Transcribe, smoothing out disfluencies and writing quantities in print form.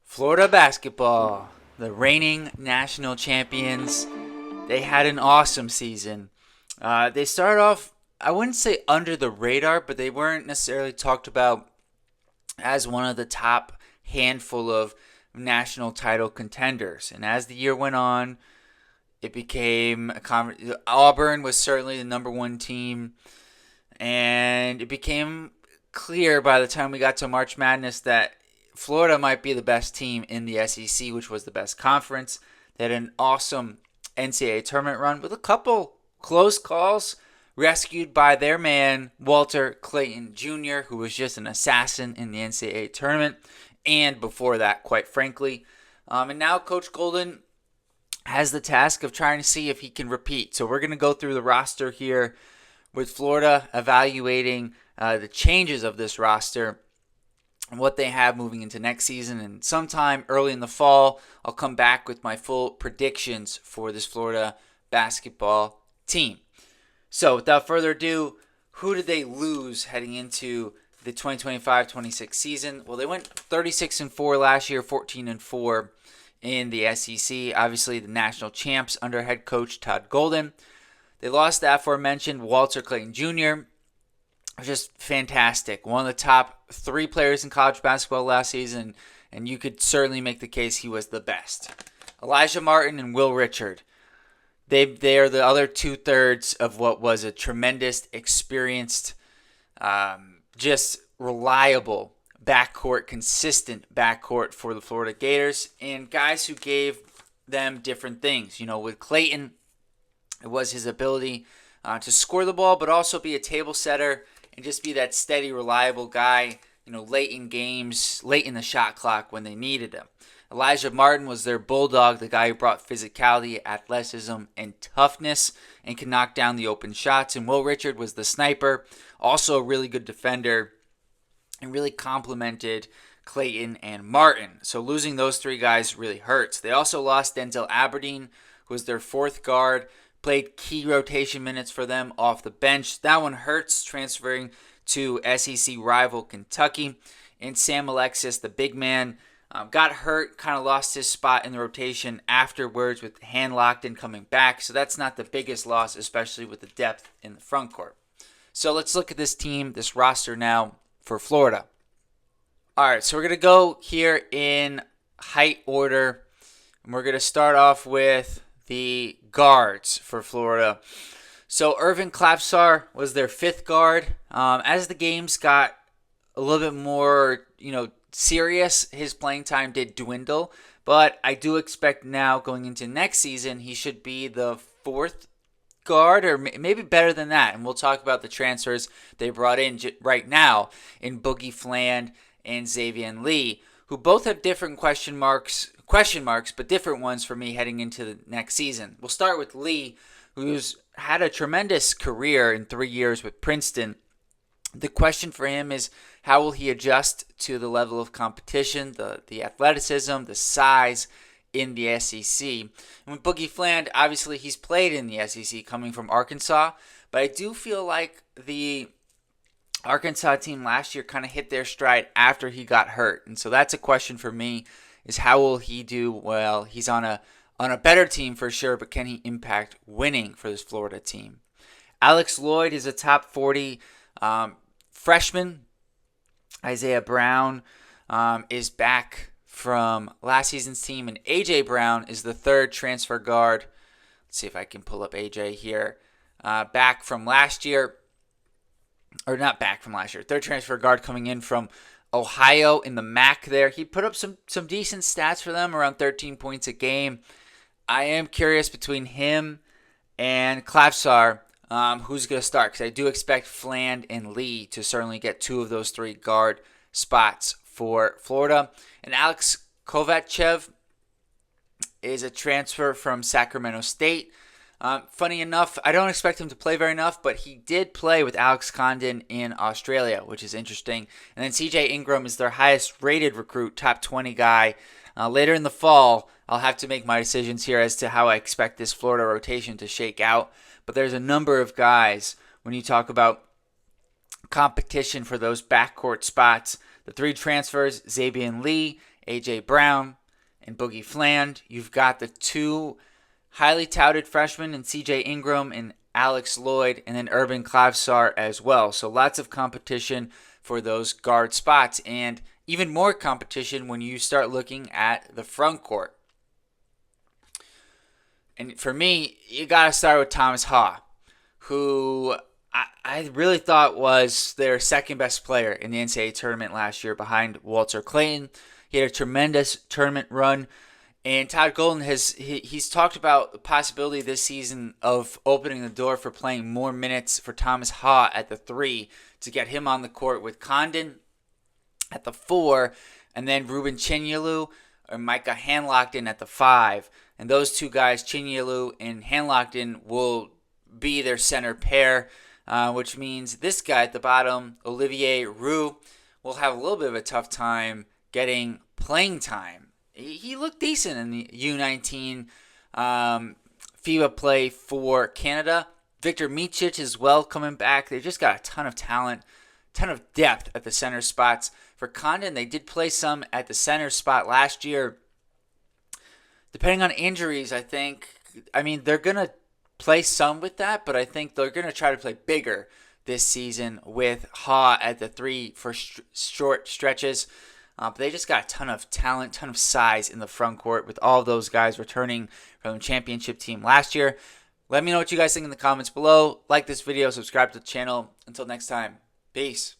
Florida basketball, the reigning national champions, they had an awesome season. They started off, I wouldn't say under the radar, but they weren't necessarily talked about as one of the top handful of national title contenders. And as the year went on, it became Auburn was certainly the number one team, and it became clear by the time we got to March Madness that Florida might be the best team in the SEC, which was the best conference. They had an awesome NCAA tournament run with a couple close calls rescued by their man, Walter Clayton Jr., who was just an assassin in the NCAA tournament, and before that, quite frankly. And now Coach Golden has the task of trying to see if he can repeat. So we're going to go through the roster here with Florida, evaluating the changes of this roster and what they have moving into next season. And sometime early in the fall, I'll come back with my full predictions for this Florida basketball team. So without further ado, who did they lose heading into the 2025-26 season? Well, they went 36-4 last year, 14-4 in the SEC. Obviously, the national champs under head coach Todd Golden. They lost the aforementioned Walter Clayton Jr., just fantastic. One of the top three players in college basketball last season, and you could certainly make the case he was the best. Elijah Martin and Will Richard. They are the other two-thirds of what was a tremendous, experienced, just reliable backcourt, consistent backcourt for the Florida Gators, and guys who gave them different things. You know, with Clayton, it was his ability to score the ball, but also be a table setter and just be that steady, reliable guy, you know, late in games, late in the shot clock when they needed him. Elijah Martin was their bulldog, the guy who brought physicality, athleticism, and toughness and could knock down the open shots. And Will Richard was the sniper, also a really good defender, and really complemented Clayton and Martin. So losing those three guys really hurts. They also lost Denzel Aberdeen, who was their fourth guard, played key rotation minutes for them off the bench. That one hurts, transferring to SEC rival Kentucky. And Sam Alexis, the big man, got hurt, kind of lost his spot in the rotation afterwards with hand locked in coming back. So that's not the biggest loss, especially with the depth in the front court. So let's look at this team, this roster now for Florida. All right, so we're going to go here in height order. And we're going to start off with the guards for Florida. So Irvin Klapsar was their fifth guard. As the games got a little bit more, serious, his playing time did dwindle. But I do expect now going into next season, he should be the fourth guard, or maybe better than that. And we'll talk about the transfers they brought in right now in Boogie Fland and Xavier Lee, who both have different question marks, but different ones for me heading into the next season. We'll start with Lee, who's had a tremendous career in 3 years with Princeton. The question for him is, how will he adjust to the level of competition, the athleticism, the size in the SEC? And with Boogie Fland, obviously he's played in the SEC coming from Arkansas, but I do feel like the Arkansas team last year kind of hit their stride after he got hurt. And so that's a question for me, is how will he do? Well, he's on a better team for sure, but can he impact winning for this Florida team? Alex Lloyd is a top 40 freshman. Isaiah Brown is back from last season's team, and A.J. Brown is the third transfer guard. Let's see if I can pull up A.J. here. Back from last year, or not back from last year, third transfer guard coming in from Ohio in the MAC there. He put up some decent stats for them, around 13 points a game. I am curious between him and Klapsar, who's going to start, because I do expect Fland and Lee to certainly get two of those three guard spots for Florida. And Alex Kovacev is a transfer from Sacramento State. Funny enough, I don't expect him to play very enough, but he did play with Alex Condon in Australia, which is interesting. And then CJ Ingram is their highest rated recruit, top 20 guy. Later in the fall, I'll have to make my decisions here as to how I expect this Florida rotation to shake out. But there's a number of guys, when you talk about competition for those backcourt spots, the three transfers, Xavier Lee, A.J. Brown and Boogie Fland. You've got the two highly touted freshmen in C.J. Ingram and Alex Lloyd, and then Urban Klavsar as well. So lots of competition for those guard spots, and even more competition when you start looking at the front court. And for me, you got to start with Thomas Ha, who I really thought was their second best player in the NCAA tournament last year behind Walter Clayton. He had a tremendous tournament run. And Todd Golden he's talked about the possibility this season of opening the door for playing more minutes for Thomas Ha at the 3 to get him on the court with Condon at the 4, and then Ruben Chinyelu or Micah Hanlockton at the 5. And those two guys, Chinyelu and Hanlockton, will be their center pair, which means this guy at the bottom, Olivier Roux, will have a little bit of a tough time getting playing time. He looked decent in the U19 FIBA play for Canada. Victor Micic as well coming back. They just got a ton of talent, ton of depth at the center spots. For Condon, they did play some at the center spot last year. Depending on injuries, they're going to play some with that, but I think they're going to try to play bigger this season with Ha at the 3 for short stretches. But they just got a ton of talent, ton of size in the front court with all of those guys returning from the championship team last year. Let me know what you guys think in the comments below. Like this video, subscribe to the channel. Until next time, peace.